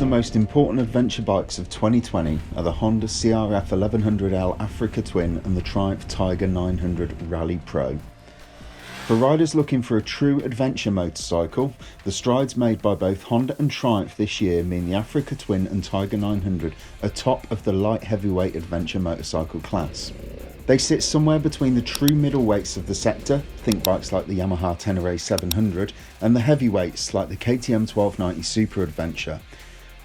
the most important adventure bikes of 2020 are the Honda CRF1100L Africa Twin and the Triumph Tiger 900 Rally Pro. For riders looking for a true adventure motorcycle, the strides made by both Honda and Triumph this year mean the Africa Twin and Tiger 900 are top of the light heavyweight adventure motorcycle class. They sit somewhere between the true middleweights of the sector, think bikes like the Yamaha Tenere 700, and the heavyweights like the KTM 1290 Super Adventure.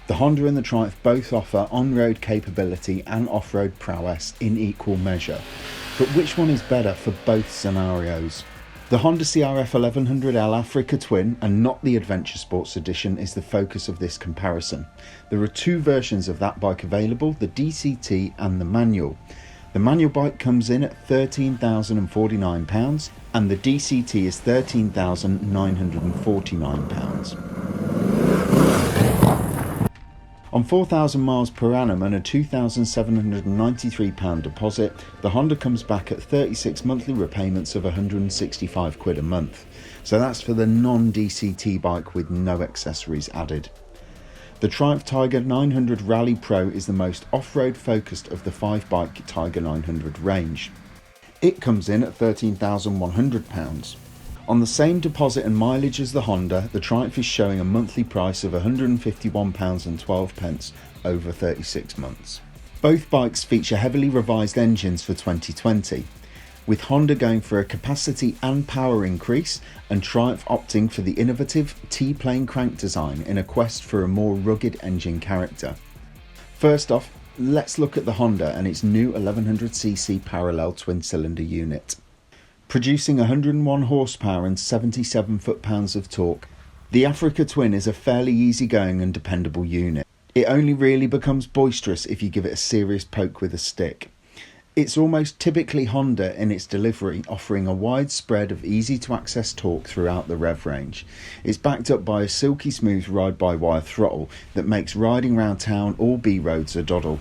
The Honda and the Triumph both offer on-road capability and off-road prowess in equal measure. But which one is better for both scenarios? The Honda CRF1100L Africa Twin, and not the Adventure Sports Edition, is the focus of this comparison. There are two versions of that bike available, the DCT and the manual. The manual bike comes in at £13,049 and the DCT is £13,949. On 4,000 miles per annum and a £2,793 deposit, the Honda comes back at 36 monthly repayments of £165 a month. So that's for the non-DCT bike with no accessories added. The Triumph Tiger 900 Rally Pro is the most off-road focused of the 5-bike Tiger 900 range. It comes in at £13,100. On the same deposit and mileage as the Honda, the Triumph is showing a monthly price of £151.12 over 36 months. Both bikes feature heavily revised engines for 2020, with Honda going for a capacity and power increase and Triumph opting for the innovative T-plane crank design in a quest for a more rugged engine character. First off, let's look at the Honda and its new 1100cc parallel twin-cylinder unit. Producing 101 horsepower and 77 foot-pounds of torque, the Africa Twin is a fairly easygoing and dependable unit. It only really becomes boisterous if you give it a serious poke with a stick. It's almost typically Honda in its delivery, offering a wide spread of easy-to-access torque throughout the rev range. It's backed up by a silky smooth ride-by-wire throttle that makes riding around town or B-roads a doddle.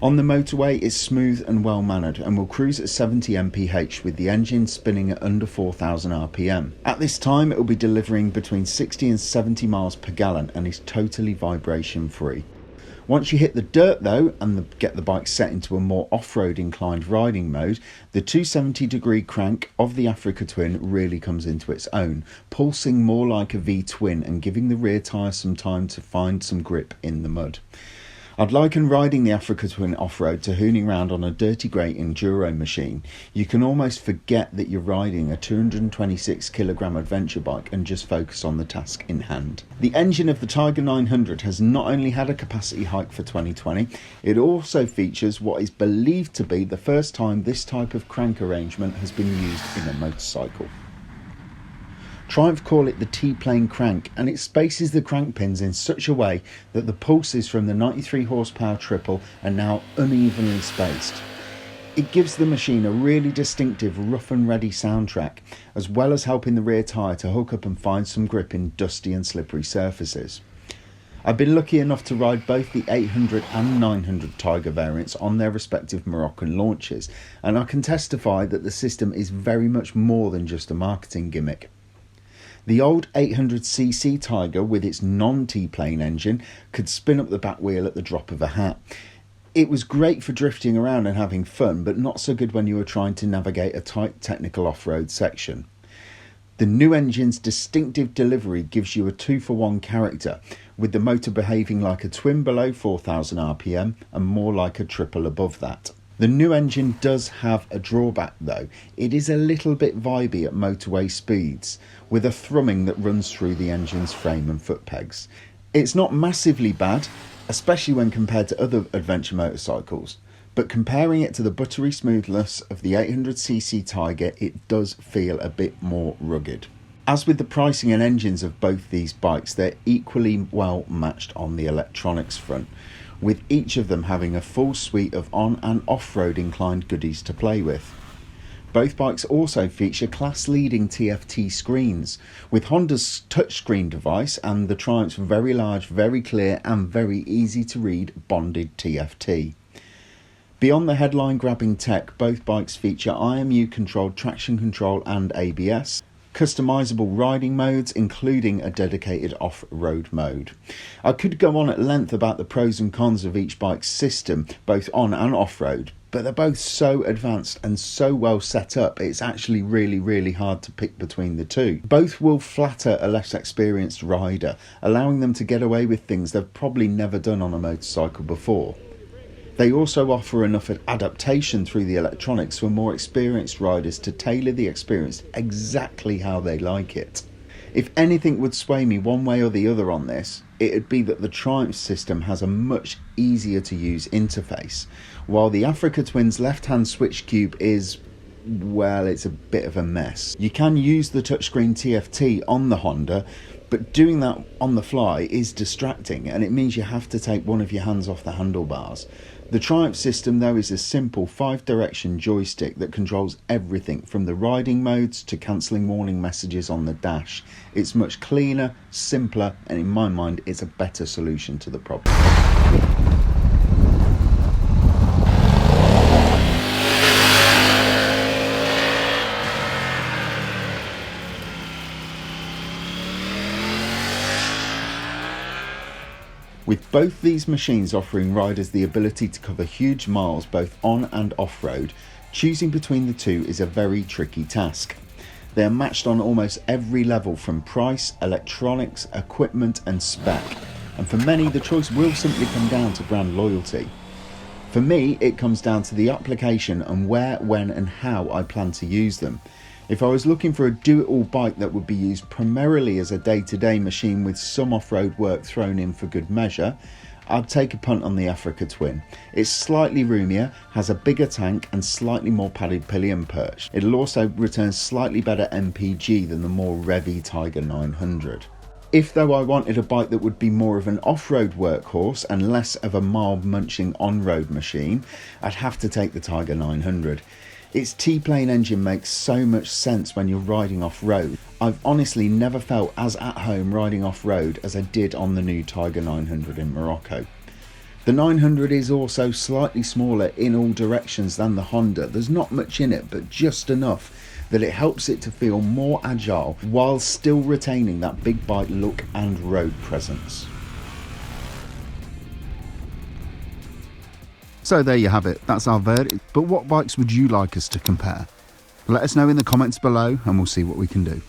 On the motorway, it's smooth and well-mannered and will cruise at 70 mph with the engine spinning at under 4,000 rpm. At this time, it will be delivering between 60 and 70 miles per gallon and is totally vibration-free. Once you hit the dirt though, and get the bike set into a more off-road inclined riding mode, the 270-degree crank of the Africa Twin really comes into its own, pulsing more like a V-twin and giving the rear tyre some time to find some grip in the mud. I'd liken riding the Africa Twin off-road to hooning around on a dirty grey enduro machine. You can almost forget that you're riding a 226 kilogram adventure bike and just focus on the task in hand. The engine of the Tiger 900 has not only had a capacity hike for 2020, it also features what is believed to be the first time this type of crank arrangement has been used in a motorcycle. Triumph call it the T-plane crank, and it spaces the crank pins in such a way that the pulses from the 93 horsepower triple are now unevenly spaced. It gives the machine a really distinctive rough and ready soundtrack, as well as helping the rear tyre to hook up and find some grip in dusty and slippery surfaces. I've been lucky enough to ride both the 800 and 900 Tiger variants on their respective Moroccan launches, and I can testify that the system is very much more than just a marketing gimmick. The old 800cc Tiger with its non-T-plane engine could spin up the back wheel at the drop of a hat. It was great for drifting around and having fun, but not so good when you were trying to navigate a tight technical off-road section. The new engine's distinctive delivery gives you a 2-for-1 character, with the motor behaving like a twin below 4,000 rpm and more like a triple above that. The new engine does have a drawback though. It is a little bit vibey at motorway speeds, with a thrumming that runs through the engine's frame and foot pegs. It's not massively bad, especially when compared to other adventure motorcycles, but comparing it to the buttery smoothness of the 800cc Tiger, it does feel a bit more rugged. As with the pricing and engines of both these bikes, they're equally well matched on the electronics front, with each of them having a full suite of on and off-road inclined goodies to play with. Both bikes also feature class-leading TFT screens, with Honda's touchscreen device and the Triumph's very large, very clear and very easy to read bonded TFT. Beyond the headline-grabbing tech, both bikes feature IMU-controlled traction control and ABS, customizable riding modes, including a dedicated off-road mode. I could go on at length about the pros and cons of each bike's system, both on and off-road, but they're both so advanced and so well set up, it's actually really hard to pick between the two. Both will flatter a less experienced rider, allowing them to get away with things they've probably never done on a motorcycle before. They also offer enough adaptation through the electronics for more experienced riders to tailor the experience exactly how they like it. If anything would sway me one way or the other on this, it'd be that the Triumph system has a much easier to use interface, while the Africa Twin's left-hand switch cube is, well, it's a bit of a mess. You can use the touchscreen TFT on the Honda, but doing that on the fly is distracting, and it means you have to take one of your hands off the handlebars. The Triumph system, though, is a simple 5-direction joystick that controls everything from the riding modes to cancelling warning messages on the dash. It's much cleaner, simpler, and in my mind, it's a better solution to the problem. With both these machines offering riders the ability to cover huge miles both on and off-road, choosing between the two is a very tricky task. They are matched on almost every level from price, electronics, equipment and spec, and for many the choice will simply come down to brand loyalty. For me, it comes down to the application and where, when and how I plan to use them. If I was looking for a do-it-all bike that would be used primarily as a day-to-day machine with some off-road work thrown in for good measure, I'd take a punt on the Africa Twin. It's slightly roomier, has a bigger tank and slightly more padded pillion perch. It'll also return slightly better MPG than the more revvy Tiger 900. If though I wanted a bike that would be more of an off-road workhorse and less of a mild munching on-road machine, I'd have to take the Tiger 900. Its T-plane engine makes so much sense when you're riding off-road. I've honestly never felt as at home riding off-road as I did on the new Tiger 900 in Morocco. The 900 is also slightly smaller in all directions than the Honda. There's not much in it, but just enough that it helps it to feel more agile while still retaining that big bike look and road presence. So there you have it, that's our verdict. But what bikes would you like us to compare? Let us know in the comments below and we'll see what we can do.